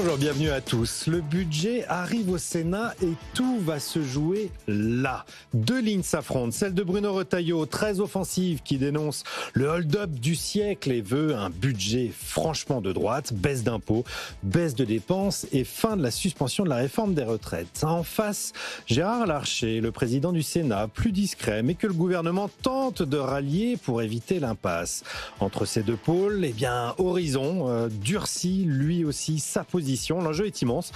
Bonjour, bienvenue à tous. Le budget arrive au Sénat et tout va se jouer là. Deux lignes s'affrontent, celle de Bruno Retailleau, très offensive, qui dénonce le hold-up du siècle et veut un budget franchement de droite, baisse d'impôts, baisse de dépenses et fin de la suspension de la réforme des retraites. En face, Gérard Larcher, le président du Sénat, plus discret, mais que le gouvernement tente de rallier pour éviter l'impasse. Entre ces deux pôles, Horizon durcit lui aussi sa position. L'enjeu est immense.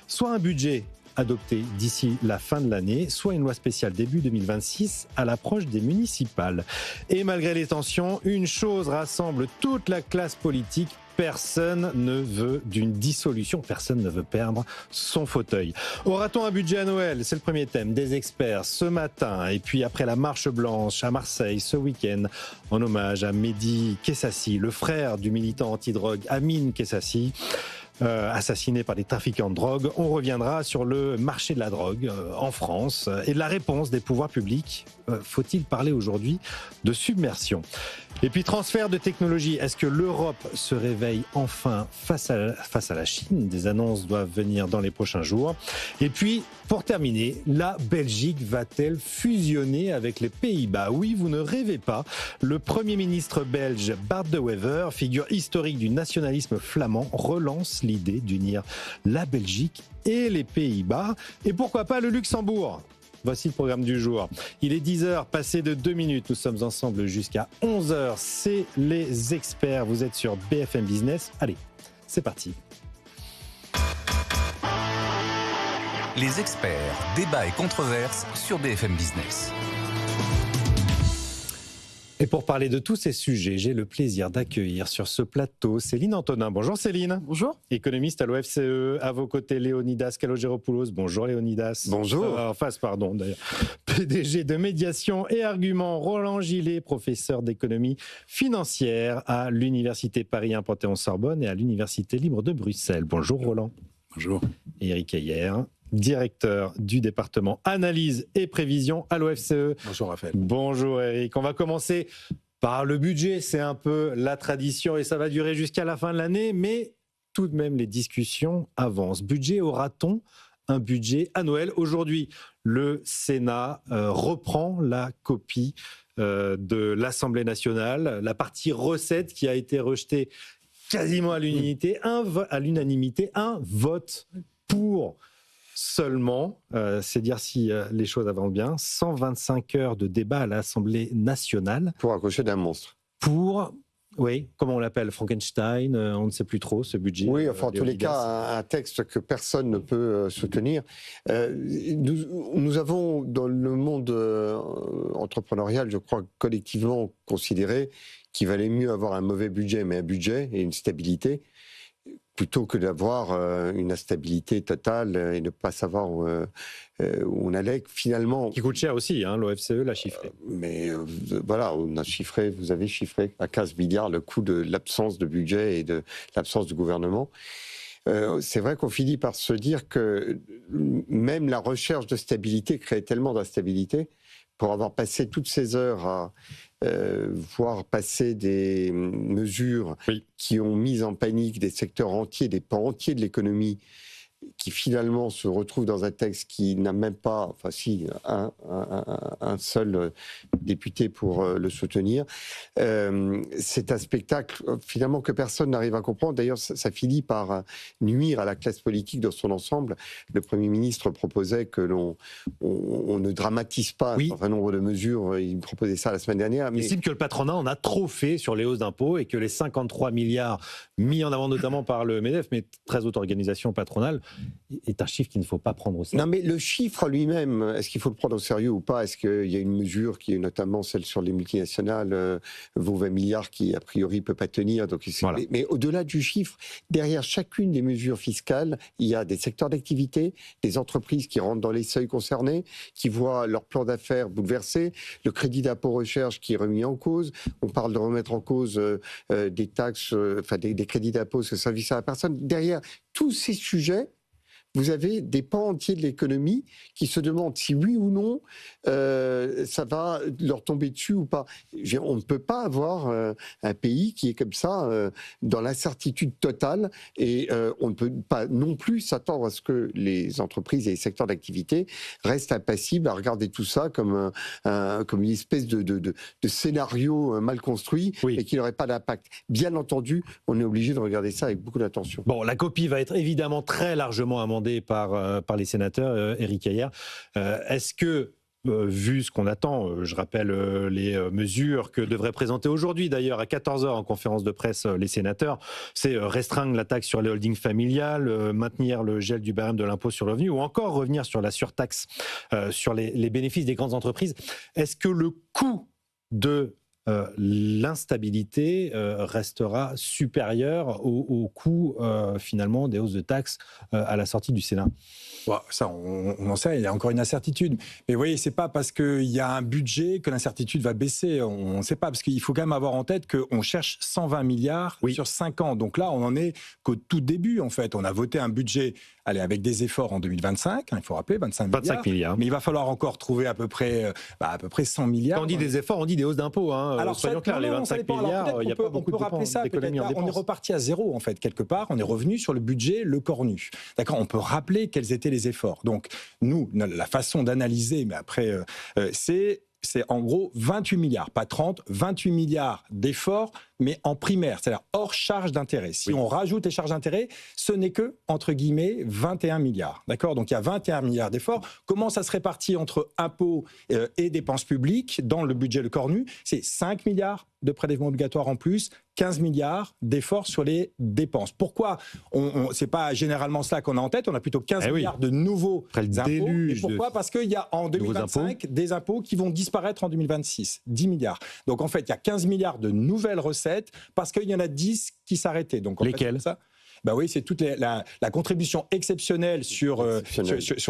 Soit un budget adopté d'ici la fin de l'année, soit une loi spéciale début 2026 à l'approche des municipales. Et malgré les tensions, une chose rassemble toute la classe politique. Personne ne veut d'une dissolution, personne ne veut perdre son fauteuil. Aura-t-on un budget à Noël? C'est le premier thème des experts ce matin. Et puis après la marche blanche à Marseille ce week-end, en hommage à Mehdi Kessassi, le frère du militant anti-drogue Amine Kessassi, assassiné par des trafiquants de drogue. On reviendra sur le marché de la drogue en France et de la réponse des pouvoirs publics. Faut-il parler aujourd'hui de submersion? Et puis transfert de technologie, est-ce que l'Europe se réveille enfin face à la Chine? Des annonces doivent venir dans les prochains jours. Et puis, pour terminer, la Belgique va-t-elle fusionner avec les Pays-Bas? Oui, vous ne rêvez pas. Le Premier ministre belge Bart De Wever, figure historique du nationalisme flamand, relance l'idée d'unir la Belgique et les Pays-Bas. Et pourquoi pas le Luxembourg? Voici le programme du jour. Il est 10h, passé de 2 minutes. Nous sommes ensemble jusqu'à 11h. C'est les experts. Vous êtes sur BFM Business. Allez, c'est parti. Les experts, débats et controverses sur BFM Business. Et pour parler de tous ces sujets, j'ai le plaisir d'accueillir sur ce plateau Céline Antonin. Bonjour Céline. Bonjour. Économiste à l'OFCE. À vos côtés, Léonidas Kalogeropoulos. Bonjour Léonidas. Bonjour. En face, pardon d'ailleurs. PDG de Médiation et Arguments, Roland Gillet, professeur d'économie financière à l'Université Paris 1 Panthéon-Sorbonne et à l'Université libre de Bruxelles. Bonjour Roland. Bonjour. Et Eric Heyer, directeur du département analyse et prévision à l'OFCE. Bonjour Raphaël. Bonjour Eric. On va commencer par le budget. C'est un peu la tradition et ça va durer jusqu'à la fin de l'année, mais tout de même les discussions avancent. Budget, aura-t-on un budget à Noël? Aujourd'hui, le Sénat reprend la copie de l'Assemblée nationale, la partie recettes qui a été rejetée quasiment à l'unanimité, un vote pour seulement, c'est dire si les choses avancent bien, 125 heures de débat à l'Assemblée nationale. Pour accoucher d'un monstre. Oui, comment on l'appelle, Frankenstein, on ne sait plus trop ce budget. Oui, enfin en tous les cas, un texte que personne ne peut soutenir. Nous avons dans le monde entrepreneurial, je crois, collectivement considéré qu'il valait mieux avoir un mauvais budget, mais un budget et une stabilité, plutôt que d'avoir une instabilité totale et ne pas savoir où on allait. Finalement, qui coûte cher aussi, hein, l'OFCE l'a chiffré. Mais voilà, on a chiffré, vous avez chiffré à 15 milliards le coût de l'absence de budget et de l'absence de gouvernement. C'est vrai qu'on finit par se dire que même la recherche de stabilité crée tellement d'instabilité. Pour avoir passé toutes ces heures à voir passer des mesures qui ont mis en panique des secteurs entiers, des pans entiers de l'économie, qui finalement se retrouvent dans un texte qui n'a même pas, enfin si, un seul député pour le soutenir. C'est un spectacle finalement que personne n'arrive à comprendre. D'ailleurs, ça finit par nuire à la classe politique dans son ensemble. Le Premier ministre proposait que l'on ne dramatise pas un certain nombre de mesures. Il proposait ça la semaine dernière. Il estime que le patronat en a trop fait sur les hausses d'impôts et que les 53 milliards mis en avant notamment par le MEDEF, mais très haute organisation patronale, est un chiffre qu'il ne faut pas prendre au sérieux. Non, mais le chiffre lui-même, est-ce qu'il faut le prendre au sérieux ou pas? Est-ce qu'il y a une mesure qui est notamment celle sur les multinationales, vaut 20 milliards qui, a priori, ne peut pas tenir. Donc, voilà. Mais au-delà du chiffre, derrière chacune des mesures fiscales, il y a des secteurs d'activité, des entreprises qui rentrent dans les seuils concernés, qui voient leur plan d'affaires bouleversé, le crédit d'impôt recherche qui est remis en cause. On parle de remettre en cause des taxes, des crédits d'impôt sur service à la personne. Derrière tous ces sujets, vous avez des pans entiers de l'économie qui se demandent si oui ou non ça va leur tomber dessus ou pas. On ne peut pas avoir un pays qui est comme ça, dans l'incertitude totale, et on ne peut pas non plus s'attendre à ce que les entreprises et les secteurs d'activité restent impassibles à regarder tout ça comme une espèce de scénario mal construit et qui n'aurait pas d'impact. Bien entendu, on est obligé de regarder ça avec beaucoup d'attention. Bon, la copie va être évidemment très largement amendée par les sénateurs, Éric Heyer. Est-ce que, vu ce qu'on attend, je rappelle les mesures que devraient présenter aujourd'hui d'ailleurs à 14h en conférence de presse les sénateurs, c'est restreindre la taxe sur les holdings familiales, maintenir le gel du barème de l'impôt sur le revenu ou encore revenir sur la surtaxe sur les bénéfices des grandes entreprises. Est-ce que le coût de l'instabilité restera supérieure au coût finalement des hausses de taxes à la sortie du Sénat? Bon, ça, on en sait, il y a encore une incertitude. Mais vous voyez, c'est pas parce qu'il y a un budget que l'incertitude va baisser. On ne sait pas, parce qu'il faut quand même avoir en tête qu'on cherche 120 milliards sur 5 ans. Donc là, on en est qu'au tout début, en fait. On a voté un budget, avec des efforts en 2025, il faut rappeler, 25 milliards. Mais il va falloir encore trouver à peu près 100 milliards. Quand on dit des efforts, on dit des hausses d'impôts. Alors, soyons clairs, les 25 milliards, il n'y a pas beaucoup d'économies en dépenses. On est reparti à zéro, en fait, quelque part. On est revenu sur le budget le corps nu. D'accord, on peut rappeler quels étaient les efforts. Donc, nous, la façon d'analyser, mais après, c'est en gros 28 milliards, pas 30, 28 milliards d'efforts, mais en primaire, c'est-à-dire hors charge d'intérêt. Si on rajoute les charges d'intérêt, ce n'est que, entre guillemets, 21 milliards. D'accord ? Donc il y a 21 milliards d'efforts. Comment ça se répartit entre impôts et dépenses publiques dans le budget le corps nu ? C'est 5 milliards de prélèvements obligatoires en plus, 15 milliards d'efforts sur les dépenses. Pourquoi c'est pas généralement cela qu'on a en tête, on a plutôt 15 milliards de nouveaux impôts. Et pourquoi ? Parce qu'il y a en 2025 des impôts qui vont disparaître en 2026, 10 milliards. Donc en fait, il y a 15 milliards de nouvelles recettes parce qu'il y en a 10 qui s'arrêtaient. Donc, lesquelles ? Bah oui, c'est toute la contribution exceptionnelle sur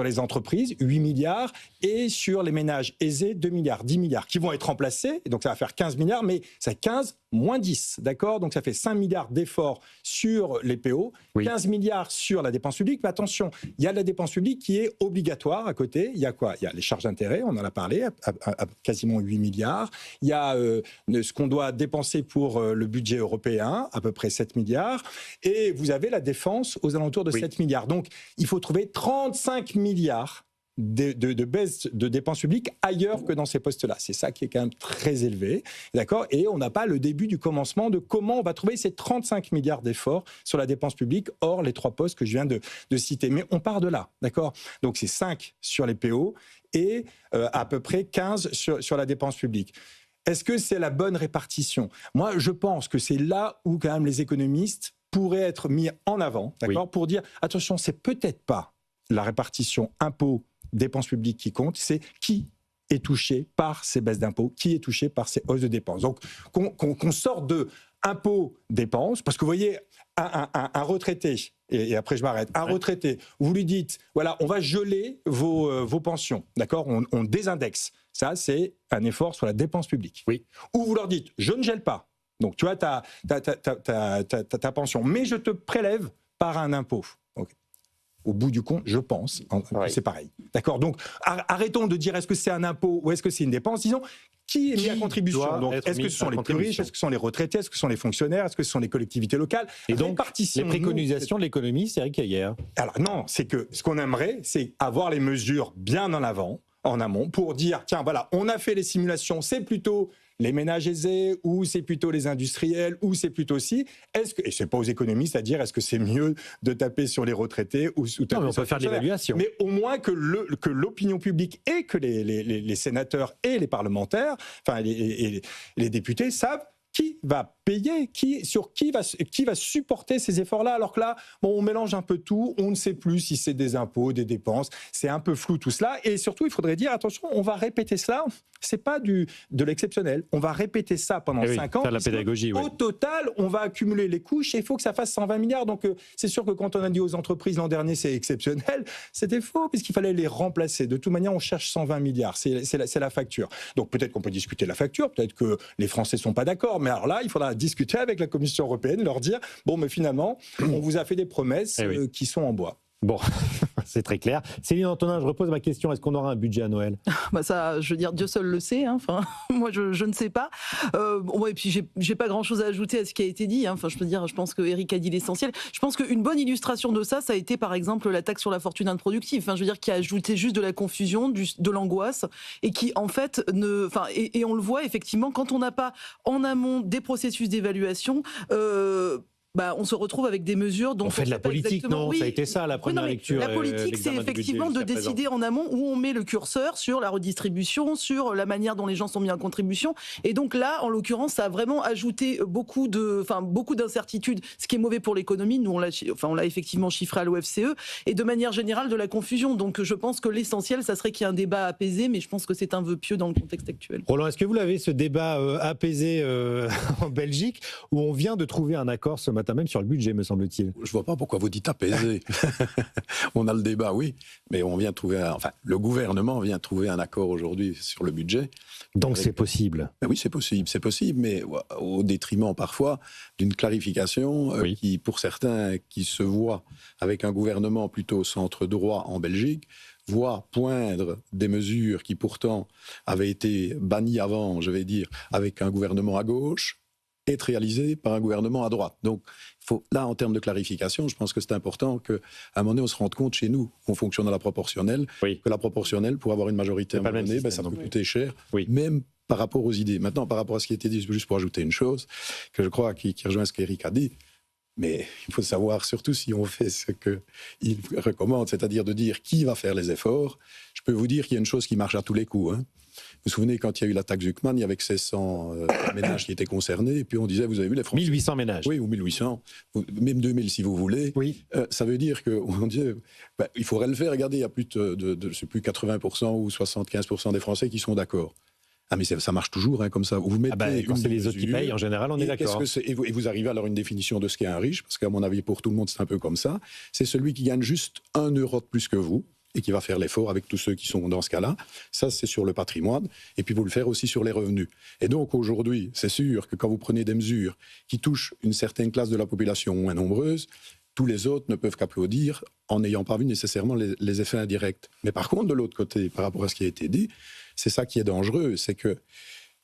les entreprises, 8 milliards, et sur les ménages aisés, 2 milliards, 10 milliards, qui vont être remplacés, et donc ça va faire 15 milliards, mais c'est 15 moins 10, d'accord ? Donc ça fait 5 milliards d'efforts sur les PO, 15 milliards sur la dépense publique, mais attention, il y a de la dépense publique qui est obligatoire à côté, il y a quoi ? Il y a les charges d'intérêt, on en a parlé, à quasiment 8 milliards, il y a ce qu'on doit dépenser pour le budget européen, à peu près 7 milliards, et vous avez la défense aux alentours de 7 milliards. Donc, il faut trouver 35 milliards de baisse de dépenses publiques ailleurs que dans ces postes-là. C'est ça qui est quand même très élevé, d'accord ? Et on n'a pas le début du commencement de comment on va trouver ces 35 milliards d'efforts sur la dépense publique, hors les 3 postes que je viens de citer. Mais on part de là, d'accord ? Donc, c'est 5 sur les PO et à peu près 15 sur la dépense publique. Est-ce que c'est la bonne répartition ? Moi, je pense que c'est là où quand même les économistes pourrait être mis en avant, d'accord, pour dire attention, c'est peut-être pas la répartition impôts dépenses publiques qui compte, c'est qui est touché par ces baisses d'impôts, qui est touché par ces hausses de dépenses. Donc qu'on sorte de impôts dépenses, parce que vous voyez un retraité, et après je m'arrête, un retraité, vous lui dites voilà, on va geler vos pensions, d'accord, on désindexe. Ça, c'est un effort sur la dépense publique. Ou vous leur dites je ne gèle pas. Donc, tu as ta pension, mais je te prélève par un impôt. Okay. Au bout du compte, je pense, c'est pareil. D'accord ? Donc, arrêtons de dire est-ce que c'est un impôt ou est-ce que c'est une dépense. Disons, qui est mis à contribution ? Donc, est-ce que ce sont les plus riches ? Est-ce que ce sont les retraités ? Est-ce que ce sont les fonctionnaires ? Est-ce que ce sont les collectivités locales ? Et donc, les préconisations de l'économie, c'est Éric Heyer. Alors non, c'est que ce qu'on aimerait, c'est avoir les mesures bien en amont, pour dire, tiens, voilà, on a fait les simulations, c'est plutôt les ménages aisés, ou c'est plutôt les industriels, ou c'est plutôt aussi, et c'est pas aux économistes à dire est-ce que c'est mieux de taper sur les retraités ou taper non, mais on peut faire de l'évaluation. Mais au moins que l'opinion publique et que les sénateurs et les parlementaires, enfin les députés savent qui va payer, qui va supporter ces efforts-là, alors que là, on mélange un peu tout, on ne sait plus si c'est des impôts, des dépenses, c'est un peu flou tout cela, et surtout, il faudrait dire, attention, on va répéter cela, c'est pas de l'exceptionnel, on va répéter ça pendant 5 ans, faire la pédagogie, au total, on va accumuler les couches, et il faut que ça fasse 120 milliards, donc c'est sûr que quand on a dit aux entreprises l'an dernier, c'est exceptionnel, c'était faux, puisqu'il fallait les remplacer, de toute manière, on cherche 120 milliards, c'est la facture, donc peut-être qu'on peut discuter de la facture, peut-être que les Français sont pas d'accord, mais alors là, il faudra discuter avec la Commission européenne, leur dire bon, mais finalement, on vous a fait des promesses qui sont en bois. Bon, c'est très clair. Céline Antonin, je repose ma question. Est-ce qu'on aura un budget à Noël ? Bah ça, je veux dire, Dieu seul le sait. Hein. Enfin, moi, je ne sais pas. Bon, et puis, j'ai pas grand-chose à ajouter à ce qui a été dit. Hein. Enfin, je pense que Eric a dit l'essentiel. Je pense qu'une bonne illustration de ça a été, par exemple, la taxe sur la fortune improductive. Enfin, je veux dire, qui a ajouté juste de la confusion, de l'angoisse, et qui, en fait, et on le voit effectivement, quand on n'a pas en amont des processus d'évaluation. On se retrouve avec des mesures dont on fait de la politique, non ? Oui. Ça a été ça, la première lecture. La politique, c'est effectivement de décider en amont où on met le curseur sur la redistribution, sur la manière dont les gens sont mis en contribution. Et donc là, en l'occurrence, ça a vraiment ajouté beaucoup d'incertitudes, ce qui est mauvais pour l'économie. Nous, on l'a effectivement chiffré à l'OFCE, et de manière générale de la confusion. Donc je pense que l'essentiel, ça serait qu'il y ait un débat apaisé, mais je pense que c'est un vœu pieux dans le contexte actuel. Roland, est-ce que vous l'avez, ce débat apaisé en Belgique, où on vient de trouver un accord ce matin même sur le budget, me semble-t-il ? Je ne vois pas pourquoi vous dites apaisé. On a le débat, oui, mais on vient trouver, le gouvernement vient trouver un accord aujourd'hui sur le budget. Donc c'est possible. Ben oui, c'est possible, mais au détriment parfois d'une clarification qui, pour certains qui se voient avec un gouvernement plutôt centre droit en Belgique, voient poindre des mesures qui pourtant avaient été bannies avant, je vais dire, avec un gouvernement à gauche, être réalisé par un gouvernement à droite. Donc, là, en termes de clarification, je pense que c'est important qu'à un moment donné, on se rende compte chez nous, qu'on fonctionne à la proportionnelle, que la proportionnelle, pour avoir une majorité à un moment donné, ça peut coûter cher, même par rapport aux idées. Maintenant, par rapport à ce qui a été dit, juste pour ajouter une chose, que je crois qui rejoint ce qu'Éric a dit, mais il faut savoir, surtout si on fait ce qu'il recommande, c'est-à-dire de dire qui va faire les efforts. Je peux vous dire qu'il y a une chose qui marche à tous les coups, hein. Vous vous souvenez, quand il y a eu la taxe Zuckman, il y avait 1600 ménages qui étaient concernés, et puis on disait, vous avez vu les Français... 1800 ménages. Oui, ou 1800, même 2000 si vous voulez. Oui. Ça veut dire qu'on disait, il faudrait le faire. Regardez, il y a plus de je sais plus, 80% ou 75% des Français qui sont d'accord. Ah mais ça marche toujours comme ça. Vous mettez quand c'est les autres qui payent, en général, on est d'accord. Et vous arrivez alors à une définition de ce qu'est un riche, parce qu'à mon avis, pour tout le monde, c'est un peu comme ça. C'est celui qui gagne juste 1 euro de plus que vous, et qui va faire l'effort avec tous ceux qui sont dans ce cas-là. Ça, c'est sur le patrimoine. Et puis, vous le faire aussi sur les revenus. Et donc, aujourd'hui, c'est sûr que quand vous prenez des mesures qui touchent une certaine classe de la population moins nombreuse, tous les autres ne peuvent qu'applaudir en n'ayant pas vu nécessairement les effets indirects. Mais par contre, de l'autre côté, par rapport à ce qui a été dit, c'est ça qui est dangereux, c'est que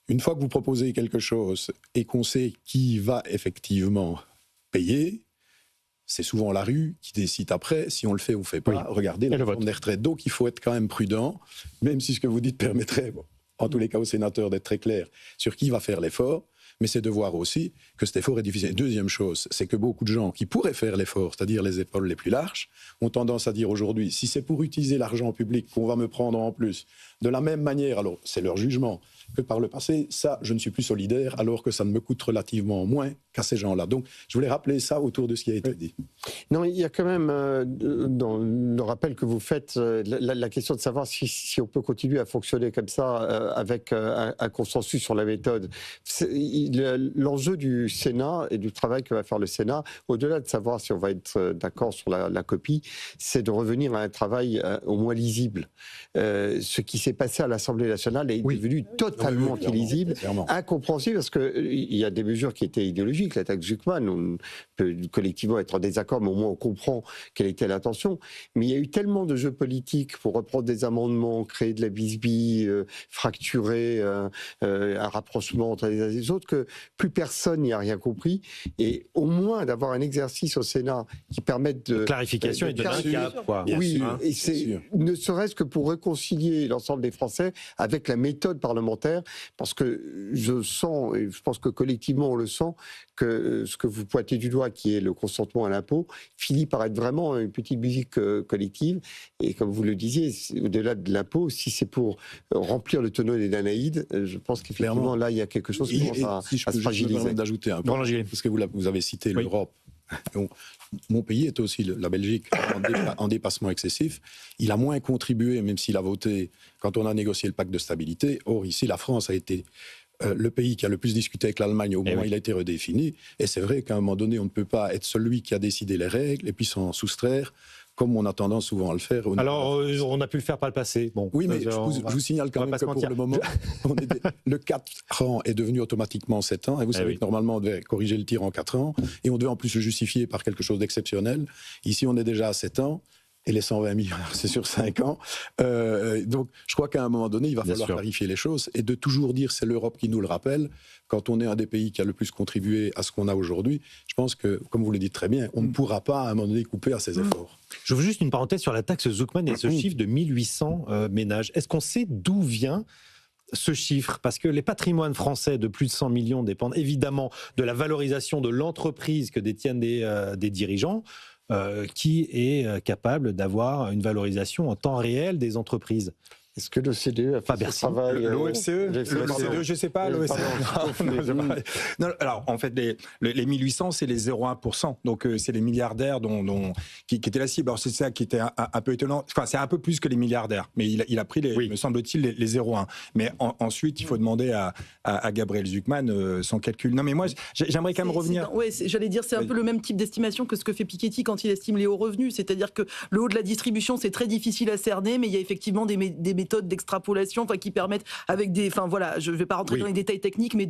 une fois que vous proposez quelque chose et qu'on sait qui va effectivement payer, c'est souvent la rue qui décide après si on le fait ou fait pas. Regardez la réforme des retraites. Donc il faut être quand même prudent, même si ce que vous dites permettrait, en tous les cas aux sénateurs, d'être très clair sur qui va faire l'effort. Mais c'est de voir aussi que cet effort est difficile. Deuxième chose, c'est que beaucoup de gens qui pourraient faire l'effort, c'est-à-dire les épaules les plus larges, ont tendance à dire aujourd'hui, si c'est pour utiliser l'argent public qu'on va me prendre en plus, de la même manière, alors c'est leur jugement, que par le passé, ça, je ne suis plus solidaire, alors que ça ne me coûte relativement moins qu'à ces gens-là. Donc, je voulais rappeler ça autour de ce qui a été dit. Non, il y a quand même, dans le rappel que vous faites, la question de savoir si on peut continuer à fonctionner comme ça, avec un consensus sur la méthode. L'enjeu du Sénat et du travail que va faire le Sénat, au-delà de savoir si on va être d'accord sur la copie, c'est de revenir à un travail au moins lisible. Ce qui s'est passé à l'Assemblée nationale est devenu totalement illisible, incompréhensible, parce qu'il y a des mesures qui étaient idéologiques. La taxe Zuckman, on peut collectivement être en désaccord, mais au moins on comprend quelle était l'intention. Mais il y a eu tellement de jeux politiques pour reprendre des amendements, créer de la bisbille, fracturer un rapprochement entre les uns et les autres, que plus personne n'y a rien compris. Et au moins d'avoir un exercice au Sénat qui permette de... clarification et de un cap, quoi. Oui, et c'est ne serait-ce que pour réconcilier l'ensemble des Français avec la méthode parlementaire, parce que je sens, et je pense que collectivement on le sent, que ce que vous pointez du doigt, qui est le consentement à l'impôt, finit par être vraiment une petite musique collective. Et comme vous le disiez, au-delà de l'impôt, si c'est pour remplir le tonneau des Danaïdes, je pense qu'effectivement là il y a quelque chose qui commence à se fragiliser. Je peux d'ajouter un peu, parce que vous avez cité l'Europe. Mon pays est aussi la Belgique en dépassement excessif. Il a moins contribué, même s'il a voté quand on a négocié le pacte de stabilité. Or, ici, la France a été le pays qui a le plus discuté avec l'Allemagne au moment où il a été redéfini. Et c'est vrai qu'à un moment donné, on ne peut pas être celui qui a décidé les règles et puis s'en soustraire, comme on a tendance souvent à le faire. Alors, on a pu le faire par le passé. Bon, oui, mais je vous signale quand même que pour le moment, le 4 ans est devenu automatiquement 7 ans. Et vous savez que normalement, on devait corriger le tir en 4 ans. Et on devait en plus le justifier par quelque chose d'exceptionnel. Ici, on est déjà à 7 ans. Et les 120 milliards, c'est sur 5 ans. Donc, je crois qu'à un moment donné, il va falloir clarifier les choses et de toujours dire c'est l'Europe qui nous le rappelle. Quand on est un des pays qui a le plus contribué à ce qu'on a aujourd'hui, je pense que, comme vous le dites très bien, on ne pourra pas à un moment donné couper à ces efforts. Je veux juste une parenthèse sur la taxe Zuckman et ce chiffre de 1800 ménages. Est-ce qu'on sait d'où vient ce chiffre? Parce que les patrimoines français de plus de 100 millions dépendent évidemment de la valorisation de l'entreprise que détiennent des dirigeants. Qui est capable d'avoir une valorisation en temps réel des entreprises. Est-ce que l'OCDE a fait ce travail? L'OFCE, je ne sais pas, l'OFCE. Non, alors, en fait, les 1800, c'est les 0,1%. Donc, c'est les milliardaires qui étaient la cible. Alors, c'est ça qui était un peu étonnant. Enfin, c'est un peu plus que les milliardaires. Mais il a pris, me semble-t-il, les 0,1. Mais ensuite, il faut demander à Gabriel Zuckman son calcul. Non, mais moi, j'aimerais quand même revenir. Oui, j'allais dire, c'est un peu le même type d'estimation que ce que fait Piketty quand il estime les hauts revenus. C'est-à-dire que le haut de la distribution, c'est très difficile à cerner, mais il y a effectivement des méthodes d'extrapolation qui permettent avec des... Enfin voilà, je ne vais pas rentrer dans les détails techniques, mais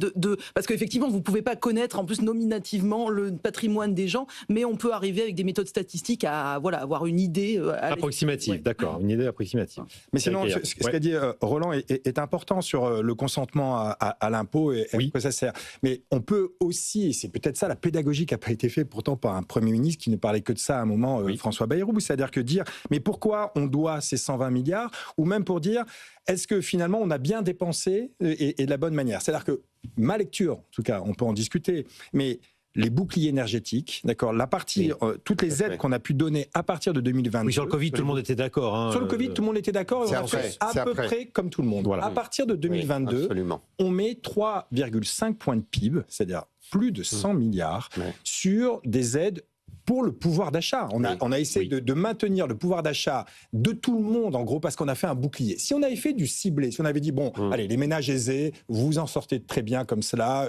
parce qu'effectivement, vous ne pouvez pas connaître en plus nominativement le patrimoine des gens, mais on peut arriver avec des méthodes statistiques à avoir une idée... approximative, d'accord, une idée approximative. Mais sinon, ce qu'a dit Roland est important sur le consentement à l'impôt et à quoi ça sert. Mais on peut aussi, et c'est peut-être ça la pédagogie qui n'a pas été faite pourtant par un Premier ministre qui ne parlait que de ça à un moment, François Bayrou, c'est-à-dire que dire, mais pourquoi on doit ces 120 milliards, ou même pour dire, est-ce que finalement on a bien dépensé et de la bonne manière? C'est-à-dire que ma lecture, en tout cas, on peut en discuter, mais les boucliers énergétiques, d'accord, la partie, toutes les aides qu'on a pu donner à partir de 2022. Oui, sur le Covid, tout le monde était d'accord. Sur le Covid, tout le monde était d'accord. On a fait à peu près comme tout le monde. Voilà. À partir de 2022, on met 3,5 points de PIB, c'est-à-dire plus de 100 milliards, sur des aides pour le pouvoir d'achat. On a essayé de maintenir le pouvoir d'achat de tout le monde, en gros, parce qu'on a fait un bouclier. Si on avait fait du ciblé, si on avait dit, bon, allez, les ménages aisés, vous en sortez très bien comme cela,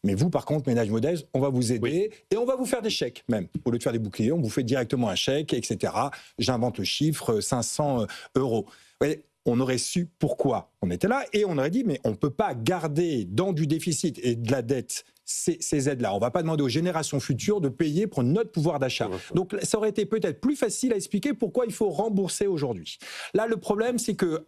mais vous, par contre, ménages modestes, on va vous aider et on va vous faire des chèques, même. Au lieu de faire des boucliers, on vous fait directement un chèque, etc. J'invente le chiffre, 500 €. Ouais, on aurait su pourquoi on était là et on aurait dit, mais on ne peut pas garder dans du déficit et de la dette ces aides-là. On ne va pas demander aux générations futures de payer pour notre pouvoir d'achat. Donc, ça aurait été peut-être plus facile à expliquer pourquoi il faut rembourser aujourd'hui. Là, le problème, c'est que,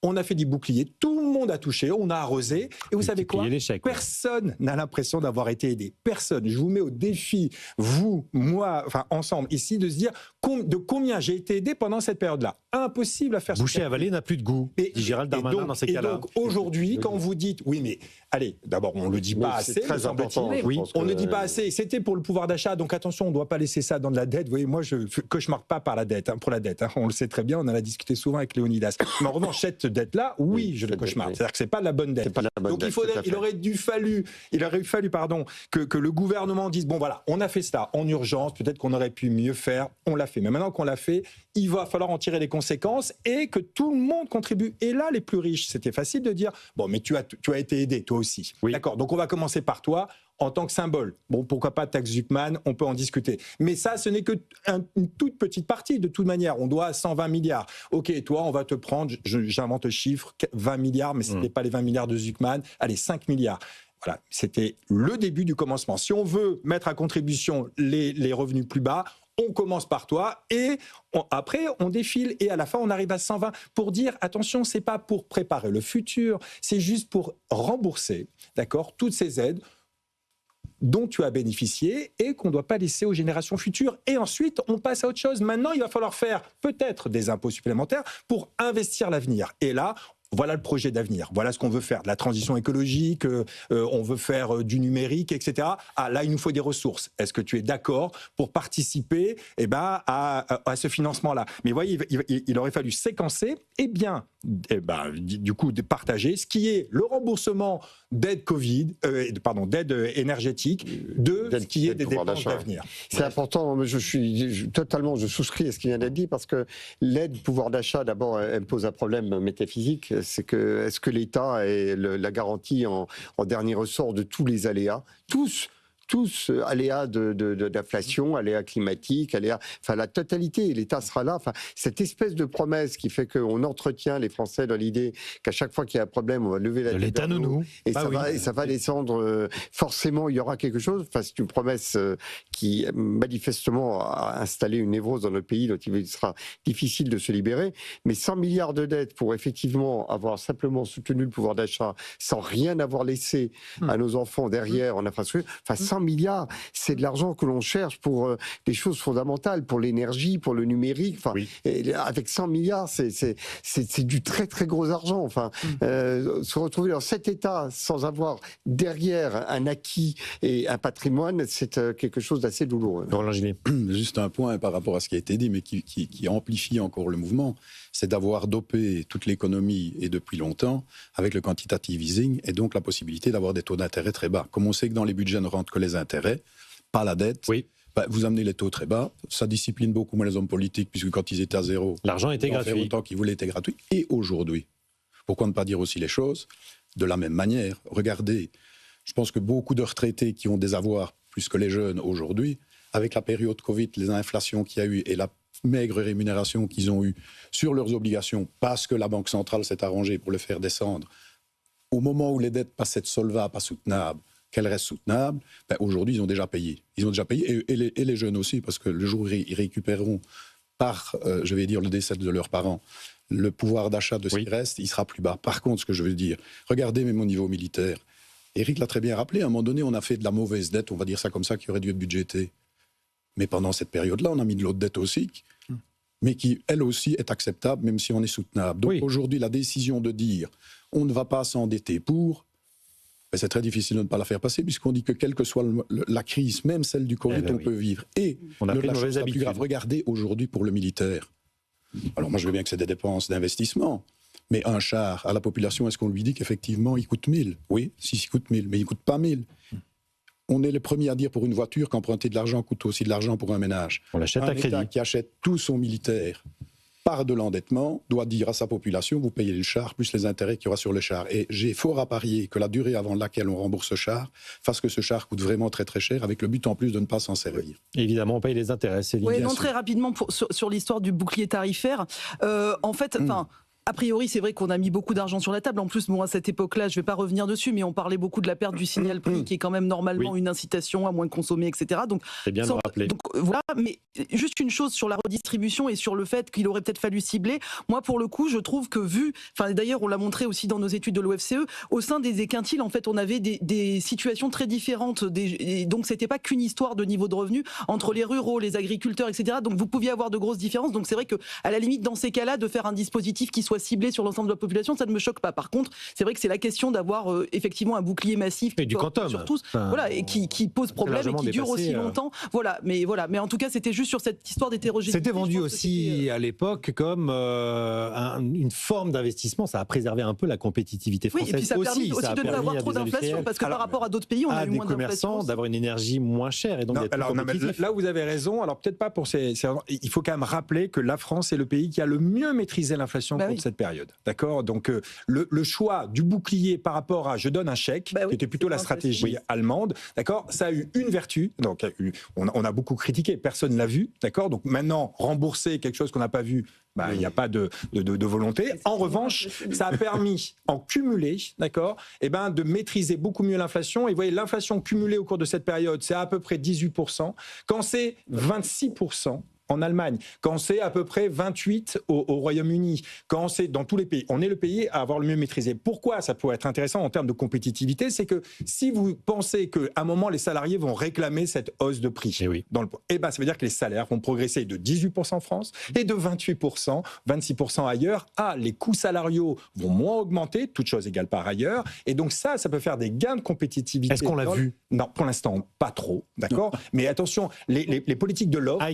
on a fait des boucliers, tout le monde a touché, on a arrosé, et vous savez quoi? Personne n'a l'impression d'avoir été aidé. Personne. Je vous mets au défi, vous, moi, enfin ensemble, ici, de se dire de combien j'ai été aidé pendant cette période-là. Impossible à faire. Boucher avalé n'a plus de goût, dit Gérald Darmanin dans ces cas-là. Et donc, aujourd'hui, quand vous dites, oui, mais allez, d'abord, on ne le dit pas assez, très important. On ne dit pas assez. C'était pour le pouvoir d'achat, donc attention, on ne doit pas laisser ça dans de la dette. Vous voyez, moi, je ne cauchemarte pas par la dette, pour la dette. On le sait très bien, on en a discuté souvent avec Léonidas. Mais en revanche, cette dette-là, oui, je le cauchemarde. C'est-à-dire que c'est pas la bonne dette. Donc il aurait fallu que le gouvernement dise bon voilà, on a fait ça en urgence, peut-être qu'on aurait pu mieux faire, on l'a fait. Mais maintenant qu'on l'a fait, il va falloir en tirer les conséquences et que tout le monde contribue. Et là, les plus riches, c'était facile de dire bon, mais tu as été aidé toi aussi. D'accord. Donc on va commencer par toi. En tant que symbole. Bon, pourquoi pas taxe Zuckman, on peut en discuter. Mais ça, ce n'est que une toute petite partie. De toute manière, on doit 120 milliards. OK, toi, on va te prendre, j'invente le chiffre, 20 milliards, mais ce n'était pas les 20 milliards de Zuckman. Allez, 5 milliards. Voilà, c'était le début du commencement. Si on veut mettre à contribution les revenus plus bas, on commence par toi et après on défile et à la fin on arrive à 120 pour dire attention, c'est pas pour préparer le futur, c'est juste pour rembourser, d'accord, toutes ces aides dont tu as bénéficié et qu'on ne doit pas laisser aux générations futures. Et ensuite, on passe à autre chose. Maintenant, il va falloir faire peut-être des impôts supplémentaires pour investir l'avenir. Et là, voilà le projet d'avenir. Voilà ce qu'on veut faire. De la transition écologique, on veut faire du numérique, etc. Ah, là, il nous faut des ressources. Est-ce que tu es d'accord pour participer à ce financement-là? Mais vous voyez, il aurait fallu séquencer et bien, du coup, de partager ce qui est le remboursement d'aide Covid, d'aide énergétique, ce qui est des dépenses d'avenir. C'est important. Je souscris à ce qui vient d'être dit parce que l'aide pouvoir d'achat, d'abord, elle pose un problème métaphysique. C'est que est-ce que l'État est la garantie en dernier ressort de tous les aléas? Tous tous aléas d'inflation, aléas climatiques, enfin la totalité, l'État sera là. Enfin, cette espèce de promesse qui fait qu'on entretient les Français dans l'idée qu'à chaque fois qu'il y a un problème, on va lever la tête l'État nounou. et ça va descendre. Forcément, il y aura quelque chose. Enfin, c'est une promesse qui manifestement a installé une névrose dans notre pays dont il sera difficile de se libérer. Mais 100 milliards de dettes pour effectivement avoir simplement soutenu le pouvoir d'achat sans rien avoir laissé à nos enfants derrière en infrastructure. Enfin, 100 milliards, c'est de l'argent que l'on cherche pour des choses fondamentales, pour l'énergie, pour le numérique. Enfin, avec 100 milliards, c'est du très très gros argent. Enfin, se retrouver dans cet état sans avoir derrière un acquis et un patrimoine, c'est quelque chose d'assez douloureux. Juste un point par rapport à ce qui a été dit, mais qui amplifie encore le mouvement, c'est d'avoir dopé toute l'économie et depuis longtemps avec le quantitative easing et donc la possibilité d'avoir des taux d'intérêt très bas. Comme on sait que dans les budgets ne rentrent que les intérêts, pas la dette, vous amenez les taux très bas, ça discipline beaucoup moins les hommes politiques puisque quand ils étaient à zéro, l'argent était gratuit. Autant qu'ils voulaient était gratuit. Et aujourd'hui, pourquoi ne pas dire aussi les choses de la même manière? Regardez, je pense que beaucoup de retraités qui ont des avoirs plus que les jeunes aujourd'hui, avec la période Covid, les inflations qu'il y a eu et la maigre rémunération qu'ils ont eue sur leurs obligations parce que la Banque centrale s'est arrangée pour le faire descendre, au moment où les dettes passaient de solvables à soutenables, qu'elles restent soutenables, aujourd'hui ils ont déjà payé. Ils ont déjà payé et les jeunes aussi, parce que le jour où ils récupéreront par, je vais dire, le décès de leurs parents, le pouvoir d'achat de ce qui reste, il sera plus bas. Par contre, ce que je veux dire, regardez même au niveau militaire, Éric l'a très bien rappelé, à un moment donné, on a fait de la mauvaise dette, on va dire ça comme ça, qui aurait dû être budgétée. Mais pendant cette période-là, on a mis de l'autre dette aussi, mais qui, elle aussi, est acceptable, même si on est soutenable. Donc aujourd'hui, la décision de dire on ne va pas s'endetter pour, c'est très difficile de ne pas la faire passer, puisqu'on dit que quelle que soit la crise, même celle du Covid, on peut vivre. Et on a pris une mauvaise habitude. Plus grave, regardez aujourd'hui pour le militaire. Alors moi, je veux bien que c'est des dépenses d'investissement, mais un char à la population, est-ce qu'on lui dit qu'effectivement, il coûte 1000 ? Oui, si, il coûte 1000, mais il ne coûte pas 1000. On est les premiers à dire pour une voiture qu'emprunter de l'argent coûte aussi de l'argent pour un ménage. On l'achète à crédit. Un État qui achète tout son militaire par de l'endettement doit dire à sa population, vous payez le char plus les intérêts qu'il y aura sur le char. Et j'ai fort à parier que la durée avant laquelle on rembourse ce char fasse que ce char coûte vraiment très très cher, avec le but en plus de ne pas s'en servir. Évidemment, on paye les intérêts. Oui, non, très rapidement sur l'histoire du bouclier tarifaire. En fait, a priori, c'est vrai qu'on a mis beaucoup d'argent sur la table. En plus, bon, à cette époque-là, je ne vais pas revenir dessus, mais on parlait beaucoup de la perte du signal prix, qui est quand même normalement une incitation à moins consommer, etc. Donc, c'est bien de le rappeler. Donc, voilà, mais juste une chose sur la redistribution et sur le fait qu'il aurait peut-être fallu cibler. Moi, pour le coup, je trouve que d'ailleurs, on l'a montré aussi dans nos études de l'OFCE, au sein des quintiles, en fait, on avait des situations très différentes. Donc, c'était pas qu'une histoire de niveau de revenu entre les ruraux, les agriculteurs, etc. Donc, vous pouviez avoir de grosses différences. Donc, c'est vrai que, à la limite, dans ces cas-là, de faire un dispositif qui soit ciblé sur l'ensemble de la population, ça ne me choque pas. Par contre, c'est vrai que c'est la question d'avoir effectivement un bouclier massif et du quantum sur tous, et qui pose problème et qui dure aussi longtemps. Mais en tout cas, c'était juste sur cette histoire d'hétérogénéité. C'était vendu aussi à l'époque comme une forme d'investissement. Ça a préservé un peu la compétitivité française. Et puis ça a permis aussi de ne pas avoir trop d'inflation, parce que par rapport à d'autres pays, on a eu moins d'inflation. À des commerçants d'avoir une énergie moins chère et donc d'être plus compétitif. Là, vous avez raison. Alors peut-être pas pour ces. Il faut quand même rappeler que la France est le pays qui a le mieux maîtrisé l'inflation contre cette période. D'accord. Donc le choix du bouclier par rapport à je donne un chèque, qui était plutôt la stratégie allemande, d'accord, ça a eu une vertu. Donc on a beaucoup critiqué, personne l'a vu, d'accord. Donc maintenant rembourser quelque chose qu'on n'a pas vu, il n'y a pas de volonté. En revanche, ça a permis en cumulé, d'accord, de maîtriser beaucoup mieux l'inflation. Et vous voyez, l'inflation cumulée au cours de cette période, c'est à peu près 18%. Quand c'est 26%. En Allemagne, quand c'est à peu près 28 au Royaume-Uni, quand c'est dans tous les pays, on est le pays à avoir le mieux maîtrisé. Pourquoi ça pourrait être intéressant en termes de compétitivité? C'est que si vous pensez qu'à un moment les salariés vont réclamer cette hausse de prix, ça veut dire que les salaires vont progresser de 18% en France et de 28%, 26% ailleurs. Les coûts salariaux vont moins augmenter, toutes choses égales par ailleurs, et donc ça peut faire des gains de compétitivité. Est-ce qu'on l'a vu? Non, pour l'instant, pas trop, d'accord. Mais attention, les politiques de l'offre.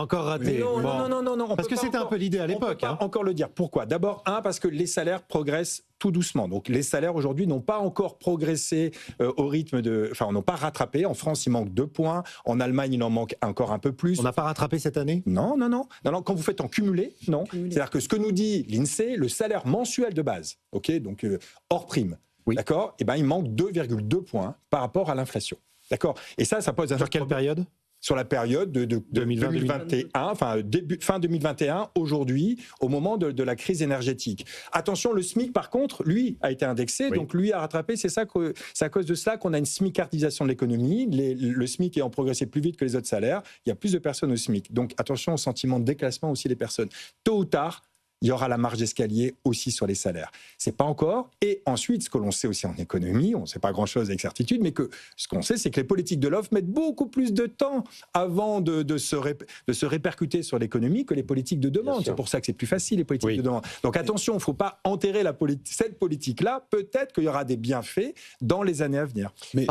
Encore raté. Non. Parce que c'était un peu l'idée à l'époque. On peut pas encore le dire. Pourquoi? D'abord, parce que les salaires progressent tout doucement. Donc les salaires aujourd'hui n'ont pas encore progressé au rythme n'ont pas rattrapé. En France, il manque 2 points. En Allemagne, il en manque encore un peu plus. On n'a pas rattrapé cette année? Non. Quand vous faites en cumulé, non. C'est-à-dire que ce que nous dit l'INSEE, le salaire mensuel de base, donc hors prime, d'accord, il manque 2,2 points par rapport à l'inflation. D'accord. Et ça pose un Sur quelle période ? Sur la période de 2021, enfin fin 2021, aujourd'hui, au moment de la crise énergétique. Attention, le SMIC, par contre, lui, a été indexé, donc lui a rattrapé. C'est à cause de cela qu'on a une smicardisation de l'économie. Le SMIC ayant progressé plus vite que les autres salaires, il y a plus de personnes au SMIC. Donc attention au sentiment de déclassement aussi des personnes. Tôt ou tard, il y aura la marge d'escalier aussi sur les salaires. C'est pas encore. Et ensuite, ce que l'on sait aussi en économie, on ne sait pas grand-chose avec certitude, mais ce qu'on sait, c'est que les politiques de l'offre mettent beaucoup plus de temps avant de se répercuter sur l'économie que les politiques de demande. C'est pour ça que c'est plus facile, les politiques de demande. Donc attention, il ne faut pas enterrer cette politique-là. Peut-être qu'il y aura des bienfaits dans les années à venir. Mais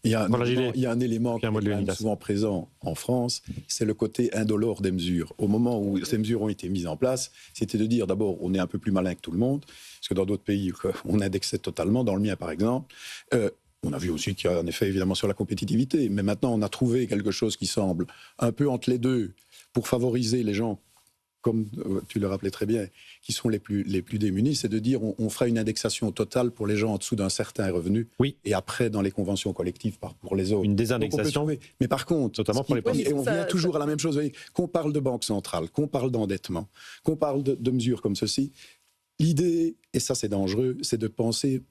il y a un élément qui est souvent présent en France, c'est le côté indolore des mesures. Au moment où ces mesures ont été mises en place, c'était de dire d'abord, on est un peu plus malin que tout le monde, parce que dans d'autres pays, on indexait totalement. Dans le mien, par exemple, on a vu aussi qu'il y a un effet évidemment sur la compétitivité, mais maintenant on a trouvé quelque chose qui semble un peu entre les deux pour favoriser les gens, comme tu le rappelais très bien, qui sont les plus démunis, c'est de dire on fera une indexation totale pour les gens en dessous d'un certain revenu, et après dans les conventions collectives pour les autres. Une désindexation. Mais par contre, notamment pour les et on vient toujours à la même chose, vous voyez, qu'on parle de banque centrale, qu'on parle d'endettement, qu'on parle de mesures comme ceci, l'idée, et ça c'est dangereux, c'est de penser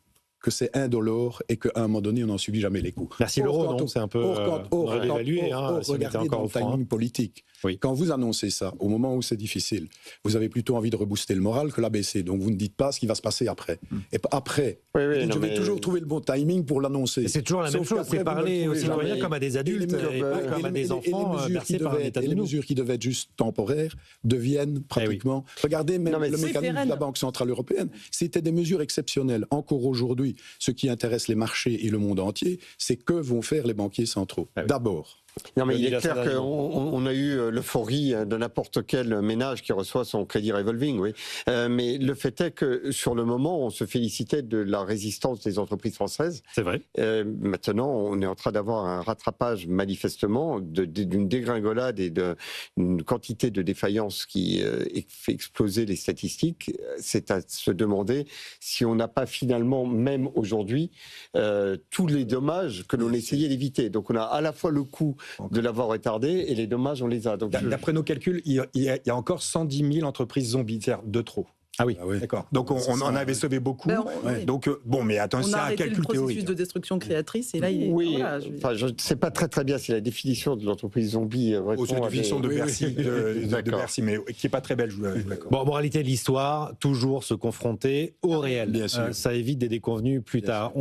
que c'est indolore et qu'à un moment donné, on n'en subit jamais les coups. Merci l'euro, non ? C'est un peu réévalué, si on était encore au timing politique. Quand vous annoncez ça, au moment où c'est difficile, vous avez plutôt envie de rebooster le moral que l'abaisser. Donc vous ne dites pas ce qui va se passer après. Et après, je vais toujours trouver le bon timing pour l'annoncer. C'est toujours la même chose, c'est parler aux citoyens comme à des adultes et pas comme à des enfants bercés par un état de les mesures qui devaient être juste temporaires deviennent pratiquement... Regardez même le mécanisme de la Banque Centrale Européenne. C'était des mesures exceptionnelles. Encore aujourd'hui, ce qui intéresse les marchés et le monde entier, c'est que vont faire les banquiers centraux. D'abord. Non, mais il est clair qu'on a eu l'euphorie de n'importe quel ménage qui reçoit son crédit revolving, mais le fait est que sur le moment, on se félicitait de la résistance des entreprises françaises. C'est vrai. Maintenant, on est en train d'avoir un rattrapage manifestement d'une dégringolade et d'une quantité de défaillances qui fait exploser les statistiques. C'est à se demander si on n'a pas finalement, même aujourd'hui, tous les dommages que l'on essayait d'éviter. Donc on a à la fois le coût de l'avoir retardé et les dommages, on les a. Donc, d'après nos calculs, il y a encore 110 000 entreprises zombies, c'est-à-dire de trop. Ah oui, d'accord. Donc on en avait sauvé beaucoup. Donc bon, mais attends, c'est un calcul théorique. On a arrêté le processus de destruction créatrice et là il est... je ne sais pas très bien si la définition de l'entreprise zombie répond c'est la définition de Bercy, de Bercy, mais qui n'est pas très belle. Bon, moralité de l'histoire, toujours se confronter au réel. Bien sûr. Ça évite des déconvenues plus tard.